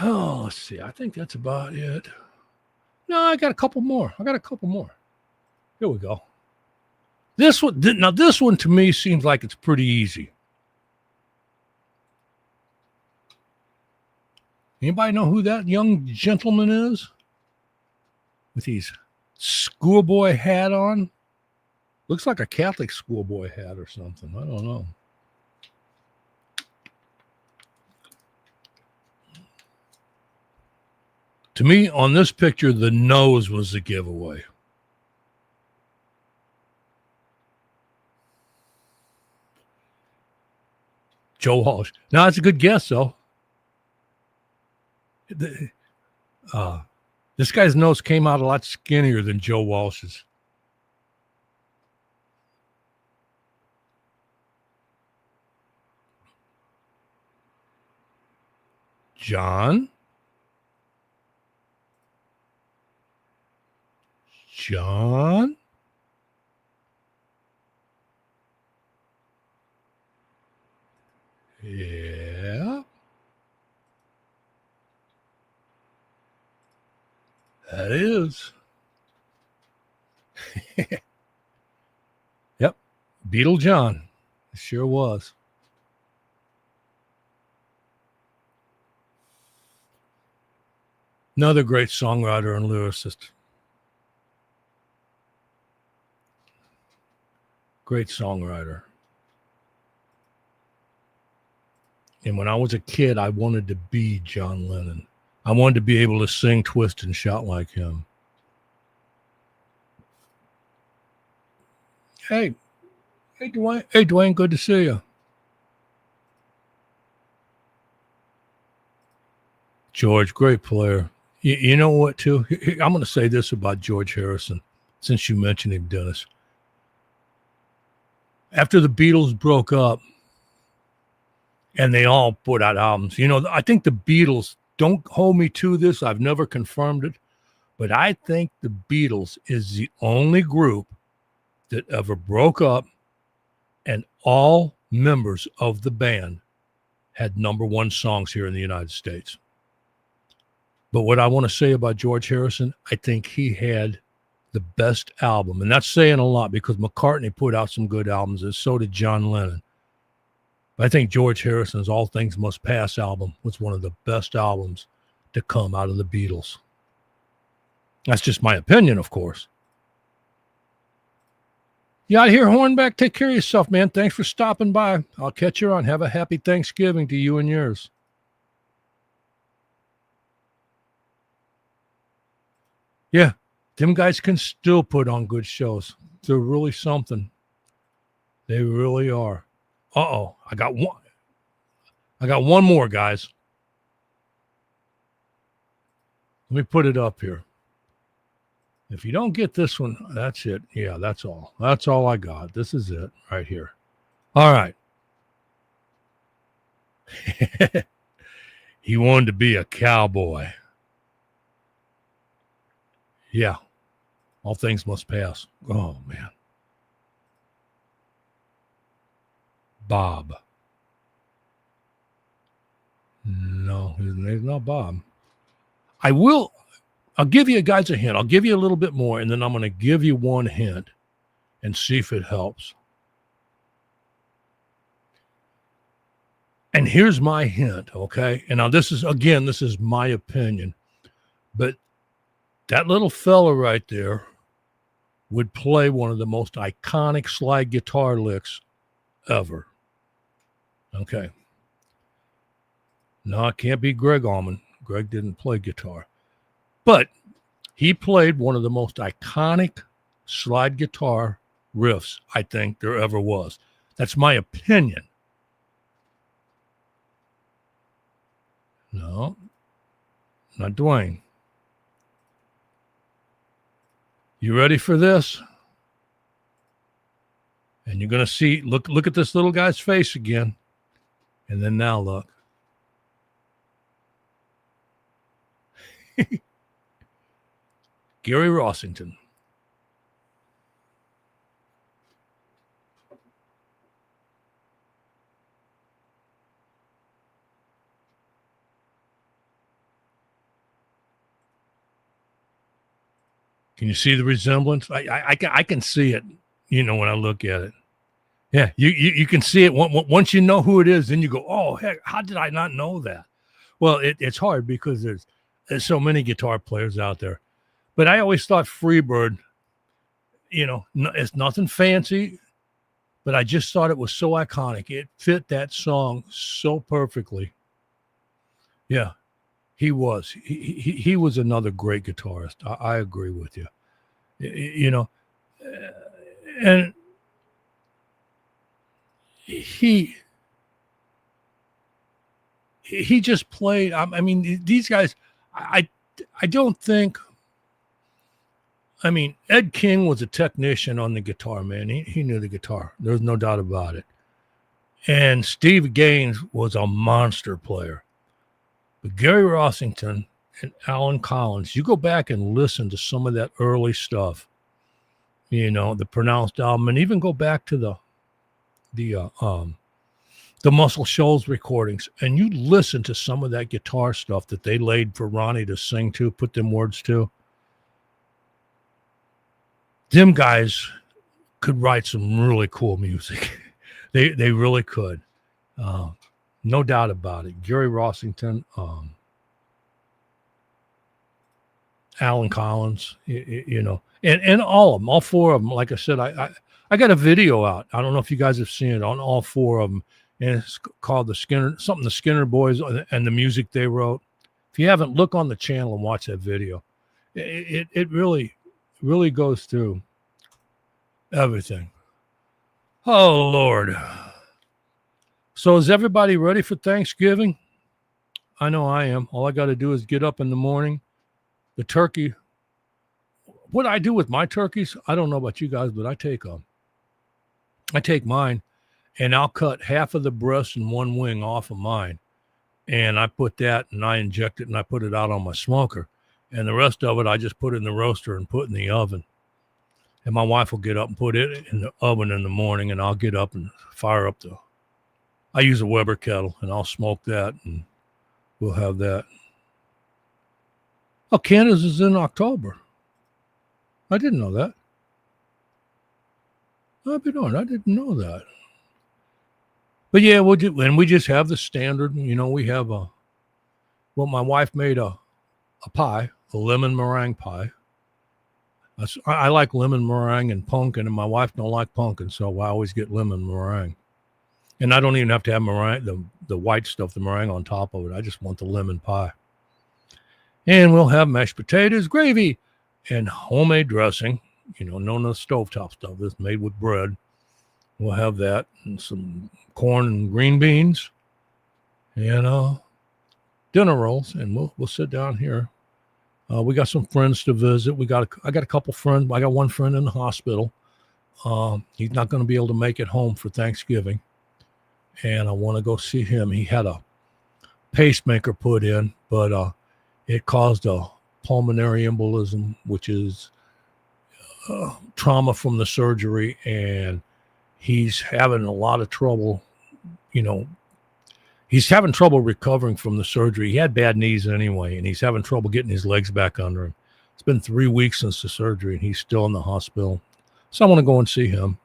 Speaker 1: Oh, let's see. I think that's about it. No, I got a couple more. Here we go. This one to me seems like it's pretty easy. Anybody know who that young gentleman is? With his schoolboy hat on? Looks like a Catholic schoolboy hat or something. I don't know. To me, on this picture, the nose was the giveaway. Joe Walsh. Now, that's a good guess, though. This guy's nose came out a lot skinnier than Joe Walsh's. John? Yeah. That is. Yep. Beetle John. It sure was. Another great songwriter and lyricist. Great songwriter. And when I was a kid, I wanted to be John Lennon. I wanted to be able to sing, twist, and shout like him. Hey, Dwayne. Hey, Dwayne, good to see you. George, great player. You know what, too? I'm going to say this about George Harrison, since you mentioned him, Dennis. After the Beatles broke up and they all put out albums, I think the Beatles, don't hold me to this, I've never confirmed it, but I think the Beatles is the only group that ever broke up and all members of the band had #1 songs here in the United States. But what I want to say about George Harrison, I think he had the best album. And that's saying a lot because McCartney put out some good albums, and so did John Lennon. But I think George Harrison's All Things Must Pass album was one of the best albums to come out of the Beatles. That's just my opinion, of course. You out here, Hornback? Take care of yourself, man. Thanks for stopping by. I'll catch you on. Have a happy Thanksgiving to you and yours. Yeah, them guys can still put on good shows. They're really something. They really are. Uh-oh, I got one more, guys. Let me put it up here. If you don't get this one, that's it. Yeah, that's all. That's all I got. This is it right here. All right. He wanted to be a cowboy. Yeah. All things must pass. Oh, man. Bob. No, his name's not Bob. I'll give you guys a hint. I'll give you a little bit more, and then I'm going to give you one hint and see if it helps. And here's my hint, okay? And now this is my opinion. But that little fella right there would play one of the most iconic slide guitar licks ever. Okay. No, it can't be Greg Allman. Greg didn't play guitar. But he played one of the most iconic slide guitar riffs I think there ever was. That's my opinion. No, not Dwayne. You ready for this? And you're going to see, look at this little guy's face again. And then now look. Gary Rossington. Can you see the resemblance? I can see it, when I look at it. Yeah, you can see it. Once you know who it is, then you go, oh, heck, how did I not know that? Well, it's hard because there's so many guitar players out there. But I always thought Freebird, it's nothing fancy, but I just thought it was so iconic. It fit that song so perfectly. Yeah, he was. He was another great guitarist. I agree with you. And he just played. I mean, these guys, I don't think. I mean, Ed King was a technician on the guitar, man. He knew the guitar. There's no doubt about it. And Steve Gaines was a monster player. But Gary Rossington and Alan Collins, you go back and listen to some of that early stuff, the Pronounced album, and even go back to the Muscle Shoals recordings, and you listen to some of that guitar stuff that they laid for Ronnie to sing to, put them words to. them guys could write some really cool music. They really could. Uh, no doubt about it. Gary Rossington, Alan Collins, and all of them, all four of them. Like I said, I got a video out. I don't know if you guys have seen it on all four of them, and it's called the Skinner Boys and the music they wrote. If you haven't, look on the channel and watch that video. It really goes through everything. Oh Lord. So is everybody ready for Thanksgiving? I know I am. All I got to do is get up in the morning. The turkey. What I do with my turkeys, I don't know about you guys, but I take mine and I'll cut half of the breast and one wing off of mine. And I put that and I inject it and I put it out on my smoker. And the rest of it, I just put in the roaster and put in the oven. And my wife will get up and put it in the oven in the morning, and I'll get up and fire up I use a Weber kettle, and I'll smoke that, and we'll have that. Oh, Canada's is in October. I didn't know that. I'll be darned, I didn't know that. But yeah, we just have the standard. We have my wife made a pie, a lemon meringue pie. I like lemon meringue and pumpkin, and my wife don't like pumpkin, so I always get lemon meringue. And I don't even have to have meringue, the white stuff, the meringue on top of it. I just want the lemon pie. And we'll have mashed potatoes, gravy, and homemade dressing. None of the stovetop stuff. That's made with bread. We'll have that and some corn and green beans, and dinner rolls, and we'll sit down here. We got some friends to visit. I got a couple friends. I got one friend in the hospital. He's not going to be able to make it home for Thanksgiving, and I want to go see him. He had a pacemaker put in, but it caused a pulmonary embolism, which is trauma from the surgery, and he's having a lot of trouble. He's having trouble recovering from the surgery. He had bad knees anyway, and he's having trouble getting his legs back under him. It's been 3 weeks since the surgery, and he's still in the hospital. So I want to go and see him.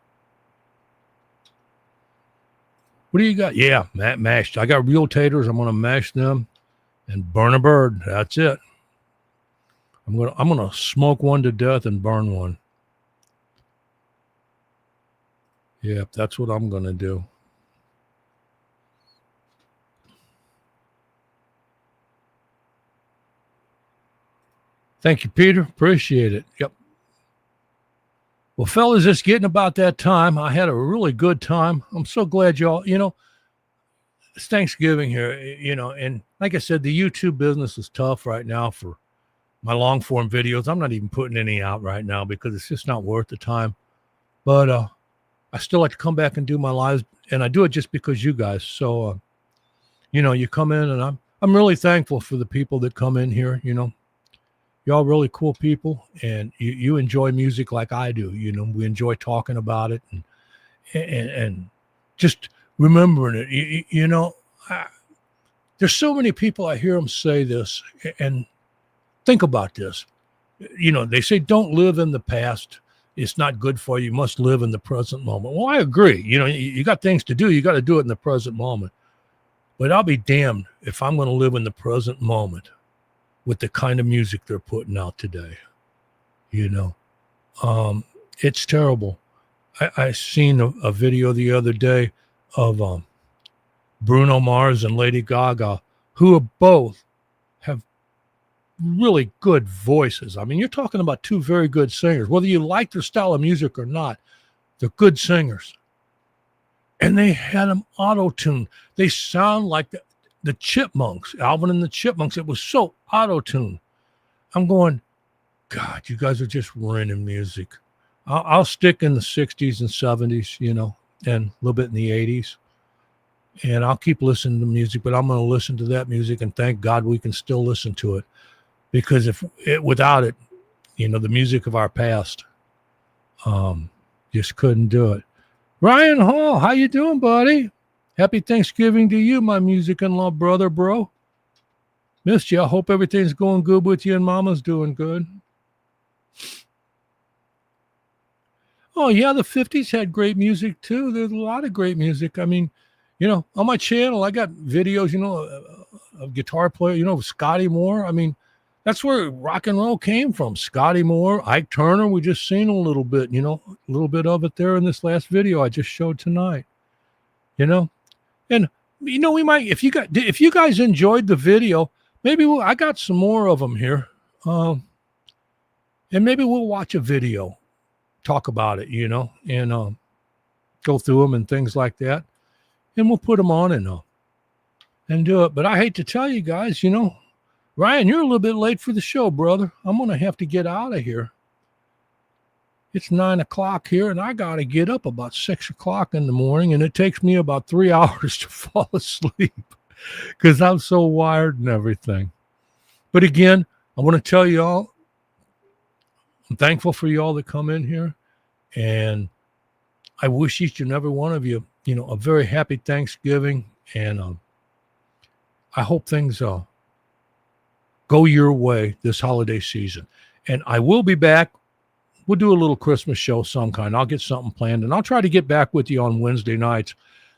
Speaker 1: What do you got? Yeah, mashed. I got real taters. I'm going to mash them and burn a bird. That's it. I'm going to smoke one to death and burn one. Yeah, that's what I'm going to do. Thank you, Peter. Appreciate it. Yep. Well, fellas, it's getting about that time. I had a really good time. I'm so glad y'all, it's Thanksgiving here, and like I said, the YouTube business is tough right now for my long form videos. I'm not even putting any out right now because it's just not worth the time. But I still like to come back and do my lives, and I do it just because you guys. So, you come in, and I'm really thankful for the people that come in here, Y'all really cool people, and you enjoy music like I do. We enjoy talking about it and just remembering it. There's so many people I hear them say this, and think about this. They say don't live in the past. It's not good for you. You must live in the present moment. Well, I agree. You got things to do. You got to do it in the present moment. But I'll be damned if I'm going to live in the present moment with the kind of music they're putting out today. It's terrible. I seen a video the other day of Bruno Mars and Lady Gaga, who both have really good voices. I mean, you're talking about two very good singers. Whether you like their style of music or not, they're good singers. And they had them auto-tuned. They sound like the Chipmunks, Alvin and the Chipmunks. It was so auto-tuned. I'm going, God, you guys are just ruining music. I'll stick in the 60s and 70s, and a little bit in the 80s. And I'll keep listening to music, but I'm going to listen to that music, and thank God we can still listen to it. Because without it, the music of our past, just couldn't do it. Ryan Hall, how you doing, buddy? Happy Thanksgiving to you, my music and love brother, bro. Missed you. I hope everything's going good with you and mama's doing good. Oh yeah, the 50s had great music too. There's a lot of great music. I mean, you know, on my channel, I got videos, you know, of guitar player, you know, Scotty Moore. I mean, that's where rock and roll came from. Scotty Moore, Ike Turner, we just seen a little bit, you know, a little bit of it there in this last video I just showed tonight. You know, and you know, we might if you guys enjoyed the video, maybe I got some more of them here. And maybe we'll watch a video, talk about it, you know, and go through them and things like that. And we'll put them on and do it. But I hate to tell you guys, you know, Ryan, you're a little bit late for the show, brother. I'm going to have to get out of here. It's 9 o'clock here, and I got to get up about 6 o'clock in the morning, and it takes me about 3 hours to fall asleep because I'm so wired and everything. But again, I want to tell you all, I'm thankful for you all that come in here, and I wish each and every one of you, you know, a very happy Thanksgiving, and I hope things go your way this holiday season. And I will be back. We'll do a little Christmas show some kind. I'll get something planned, and I'll try to get back with you on Wednesday nights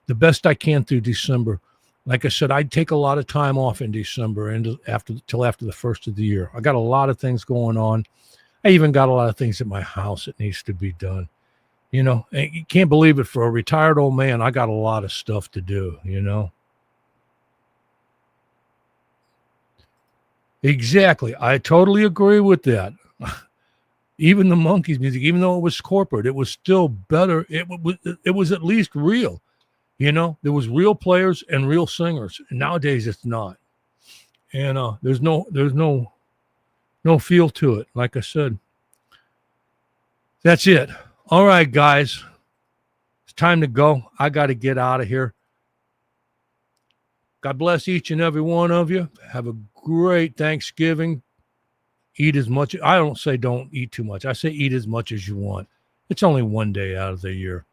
Speaker 1: the best I can through December. Like I said, I'd take a lot of time off in December and till after the first of the year. I got a lot of things going on. I even got a lot of things at my house that needs to be done. You know, and you can't believe it, for a retired old man, I got a lot of stuff to do, you know. Exactly. I totally agree with that. Even the Monkees music, even though it was corporate, it was still better. It was at least real. You know, there was real players and real singers. And nowadays it's not. And there's no feel to it. Like I said, that's it. All right, guys, it's time to go. I got to get out of here. God bless each and every one of you. Have a great Thanksgiving. Eat as much. I don't say don't eat too much. I say eat as much as you want. It's only one day out of the year.